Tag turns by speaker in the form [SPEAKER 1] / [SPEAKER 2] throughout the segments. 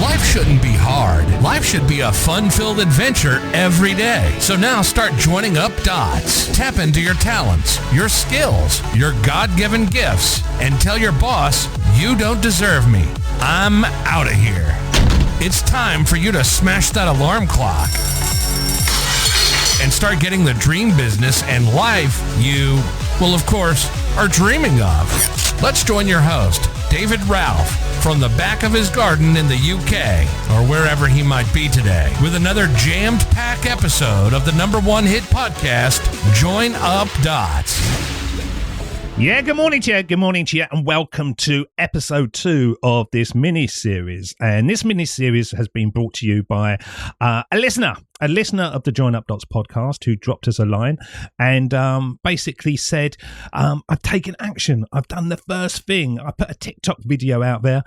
[SPEAKER 1] Life shouldn't be hard. Life should be a fun-filled adventure every day. So now start joining up dots. Tap into your talents, your skills, your God-given gifts, and tell your boss, you don't deserve me. I'm out of here. It's time for you to smash that alarm clock and start getting the dream business and life you, well, of course, are dreaming of. Let's join your host, David Ralph, from the back of his garden in the UK, or wherever he might be today, with another jammed-packed episode of the #1 hit podcast, Join Up Dots.
[SPEAKER 2] Yeah, good morning to you, and welcome to episode 2 of this mini-series. And this mini-series has been brought to you by a listener of the Join Up Dots podcast, who dropped us a line and basically said, I've taken action. I've done the first thing. I put a TikTok video out there.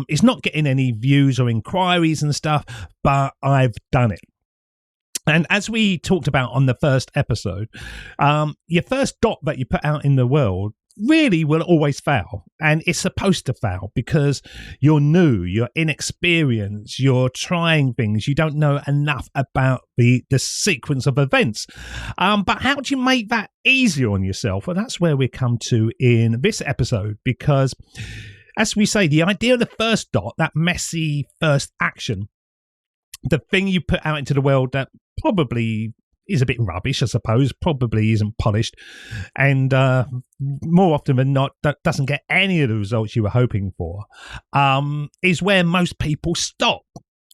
[SPEAKER 2] It's not getting any views or inquiries and stuff, but I've done it. And as we talked about on the first episode, your first dot that you put out in the world really will always fail. And it's supposed to fail because you're new, you're inexperienced, you're trying things, you don't know enough about the sequence of events. But how do you make that easier on yourself? Well, that's where we come to in this episode, because as we say, the idea of the first dot, that messy first action, the thing you put out into the world that probably is a bit rubbish, I suppose, probably isn't polished, and more often than not, that doesn't get any of the results you were hoping for, is where most people stop.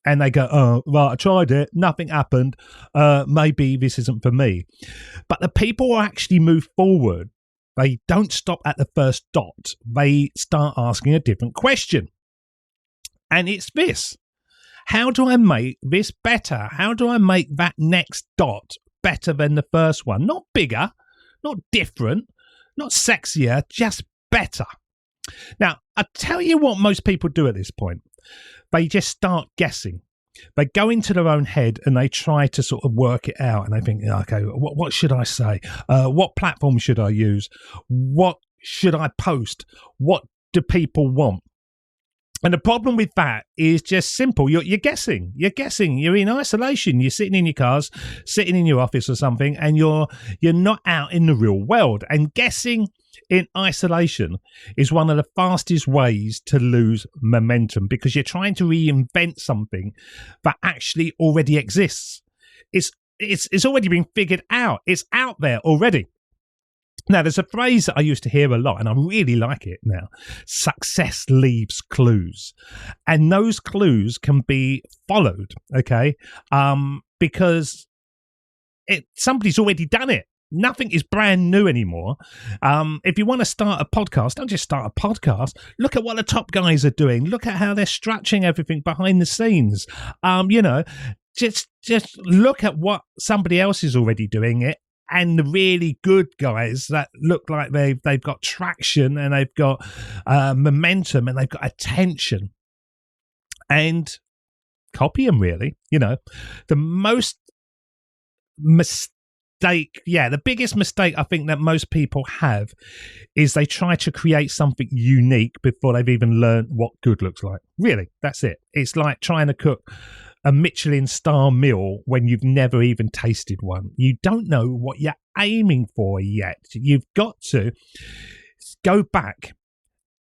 [SPEAKER 2] And they go, oh, right, I tried it, nothing happened, maybe this isn't for me. But the people who actually move forward, they don't stop at the first dot. They start asking a different question. And it's this. How do I make this better? How do I make that next dot better than the first one? Not bigger, not different, not sexier, just better. Now, I tell you what most people do at this point. They just start guessing. They go into their own head and they try to sort of work it out. And they think, okay, what should I say? What platform should I use? What should I post? What do people want? And the problem with that is just simple. You're guessing. You're guessing. You're in isolation. You're sitting in your cars, sitting in your office or something, and you're not out in the real world. And guessing in isolation is one of the fastest ways to lose momentum, because you're trying to reinvent something that actually already exists. It's already been figured out. It's out there already. Now, there's a phrase that I used to hear a lot, and I really like it now. Success leaves clues. And those clues can be followed, okay? Because somebody's already done it. Nothing is brand new anymore. If you want to start a podcast, don't just start a podcast. Look at what the top guys are doing. Look at how they're structuring everything behind the scenes. Just look at what somebody else is already doing it. And the really good guys that look like they've got traction and they've got momentum and they've got attention, and copy them, really. The biggest mistake I think that most people have is they try to create something unique before they've even learned what good looks like. Really, that's it. It's like trying to cook a Michelin star meal when you've never even tasted one. You don't know what you're aiming for yet. You've got to go back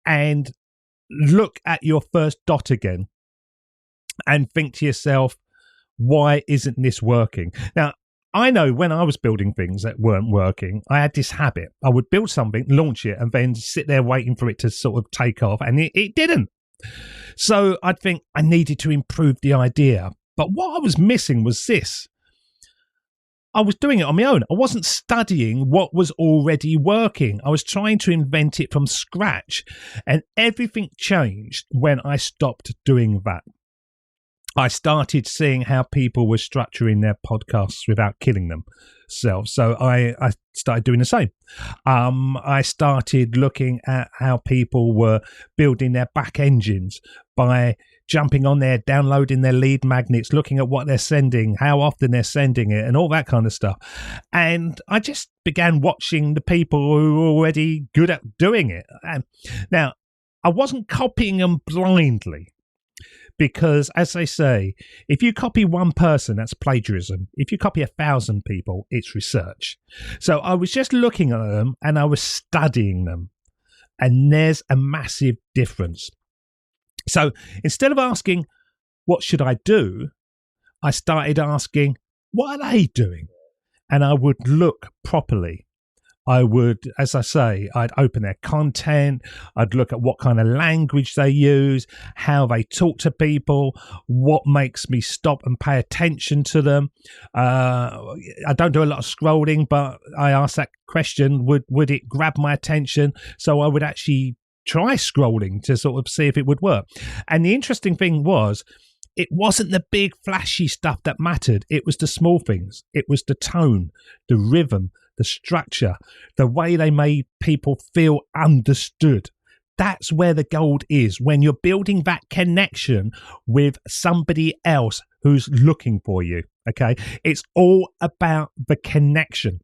[SPEAKER 2] and look at your first dot again and think to yourself, why isn't this working? Now, I know when I was building things that weren't working, I had this habit. I would build something, launch it, and then sit there waiting for it to sort of take off, and it didn't. So I'd think I needed to improve the idea. But what I was missing was this. I was doing it on my own. I wasn't studying what was already working. I was trying to invent it from scratch. And everything changed when I stopped doing that. I started seeing how people were structuring their podcasts without killing themselves. So I started doing the same. I started looking at how people were building their back engines by jumping on there, downloading their lead magnets, looking at what they're sending, how often they're sending it, and all that kind of stuff. And I just began watching the people who were already good at doing it. And now, I wasn't copying them blindly. Because, as they say, if you copy one person, that's plagiarism. If you copy 1,000 people, it's research. So I was just looking at them and I was studying them. And there's a massive difference. So instead of asking, what should I do? I started asking, what are they doing? And I would look properly. I would, as I say, I'd open their content. I'd look at what kind of language they use, how they talk to people, what makes me stop and pay attention to them. I don't do a lot of scrolling, but I asked that question, would it grab my attention? So I would actually try scrolling to sort of see if it would work. And the interesting thing was, it wasn't the big flashy stuff that mattered. It was the small things. It was the tone, the rhythm, the structure, the way they made people feel understood. That's where the gold is, when you're building that connection with somebody else who's looking for you. Okay. It's all about the connection.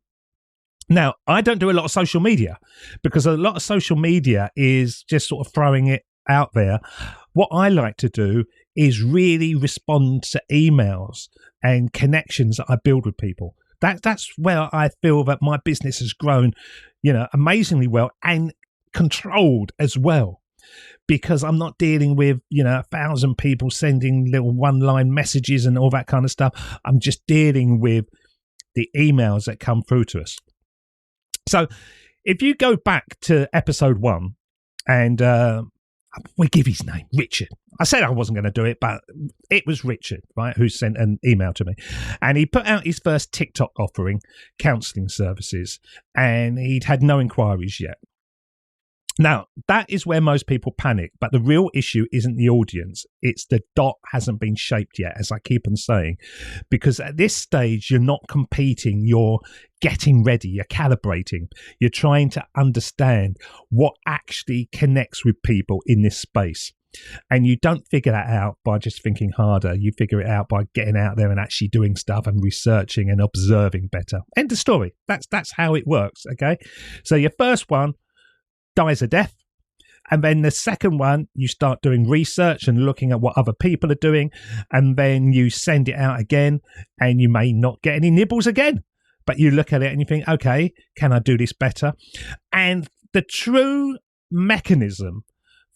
[SPEAKER 2] Now, I don't do a lot of social media because a lot of social media is just sort of throwing it out there. What I like to do is really respond to emails and connections that I build with people. That's where I feel that my business has grown, amazingly well and controlled as well, because I'm not dealing with, 1,000 people sending little one-line messages and all that kind of stuff. I'm just dealing with the emails that come through to us. So if you go back to episode 1 and we give his name, Richard. I said I wasn't going to do it, but it was Richard, right, who sent an email to me. And he put out his first TikTok offering, counselling services, and he'd had no inquiries yet. Now, that is where most people panic, but the real issue isn't the audience. It's the dot hasn't been shaped yet, as I keep on saying, because at this stage, you're not competing, you're getting ready, you're calibrating, you're trying to understand what actually connects with people in this space. And you don't figure that out by just thinking harder. You figure it out by getting out there and actually doing stuff and researching and observing better. End of story. That's how it works, okay? So your first one dies a death. And then the second one, you start doing research and looking at what other people are doing. And then you send it out again and you may not get any nibbles again. But you look at it and you think, okay, can I do this better? And the true mechanism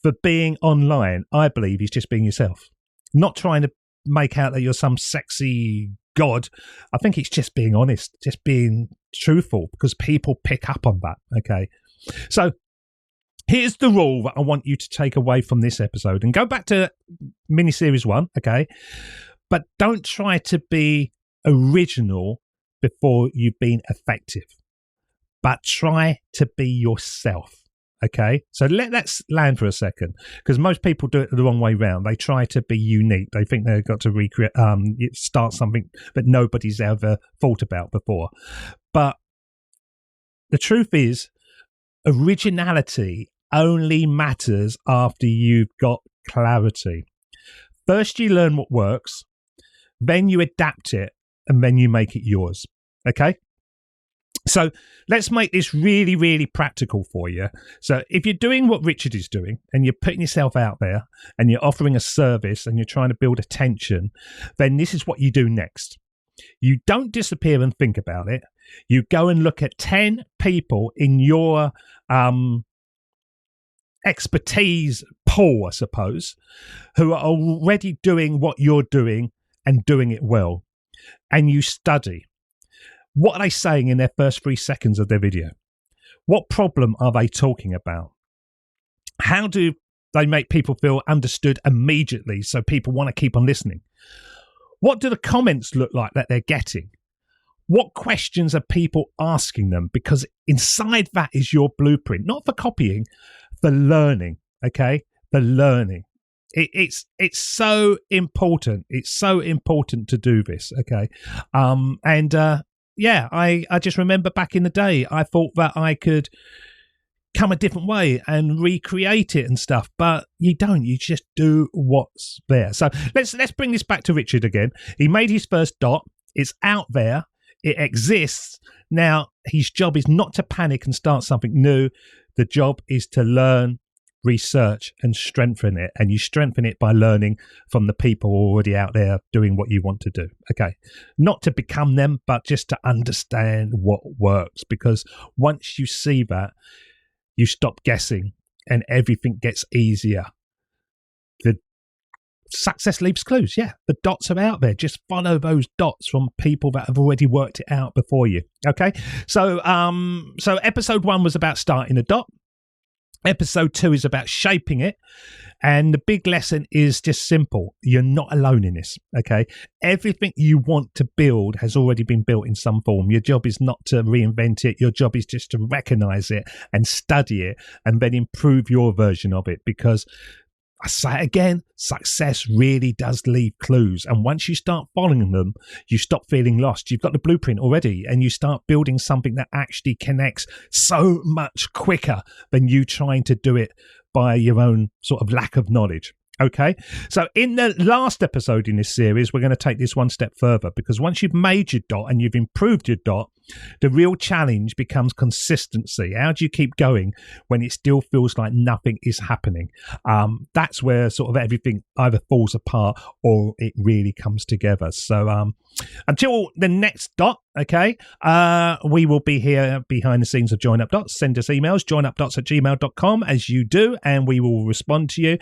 [SPEAKER 2] for being online, I believe, is just being yourself. Not trying to make out that you're some sexy god. I think it's just being honest, just being truthful, because people pick up on that, okay? So here's the rule that I want you to take away from this episode, and go back to miniseries 1, okay? But don't try to be original before you've been effective, but try to be yourself, okay? So let that land for a second, because most people do it the wrong way round. They try to be unique. They think they've got to recreate, start something that nobody's ever thought about before. But the truth is, originality only matters after you've got clarity. First, you learn what works, then you adapt it, and then you make it yours. Okay? So let's make this really, really practical for you. So if you're doing what Richard is doing and you're putting yourself out there and you're offering a service and you're trying to build attention, then this is what you do next. You don't disappear and think about it. You go and look at 10 people in your expertise pool, I suppose, who are already doing what you're doing and doing it well. And you study. What are they saying in their first 3 seconds of their video? What problem are they talking about? How do they make people feel understood immediately so people want to keep on listening? What do the comments look like that they're getting? What questions are people asking them? Because inside that is your blueprint, not for copying, for learning, okay? For learning. It's so important. It's so important to do this, okay? I just remember back in the day, I thought that I could come a different way and recreate it and stuff, but you don't. You just do what's there. So let's bring this back to Richard again. He made his first dot. It's out there. It exists. Now, his job is not to panic and start something new. The job is to learn, research and strengthen it. And you strengthen it by learning from the people already out there doing what you want to do. Okay. Not to become them, but just to understand what works. Because once you see that, you stop guessing and everything gets easier. The success leaves clues. Yeah, the dots are out there. Just follow those dots from people that have already worked it out before you. Okay, so episode 1 was about starting a dot. Episode 2 is about shaping it. And the big lesson is just simple. You're not alone in this, okay? Everything you want to build has already been built in some form. Your job is not to reinvent it. Your job is just to recognize it and study it and then improve your version of it, because I say it again, success really does leave clues. And once you start following them, you stop feeling lost. You've got the blueprint already and you start building something that actually connects so much quicker than you trying to do it by your own sort of lack of knowledge. Okay, so in the last episode in this series, we're going to take this one step further, because once you've made your dot and you've improved your dot, the real challenge becomes consistency. How do you keep going when it still feels like nothing is happening? That's where sort of everything either falls apart or it really comes together. So until the next dot, okay, we will be here behind the scenes of Join Up Dots. Send us emails, joinupdots@gmail.com, as you do, and we will respond to you.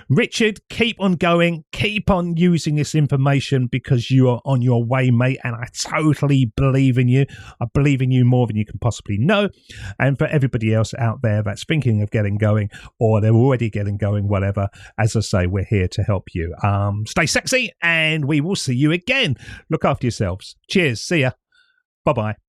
[SPEAKER 2] Richard, keep on going, keep on using this information, because you are on your way, mate, and I totally believe in you. I believe in you more than you can possibly know. And for everybody else out there that's thinking of getting going, or they're already getting going, whatever, as I say, we're here to help you. Stay sexy, and we will see you again. Look after yourselves. Cheers. See ya. Bye-bye.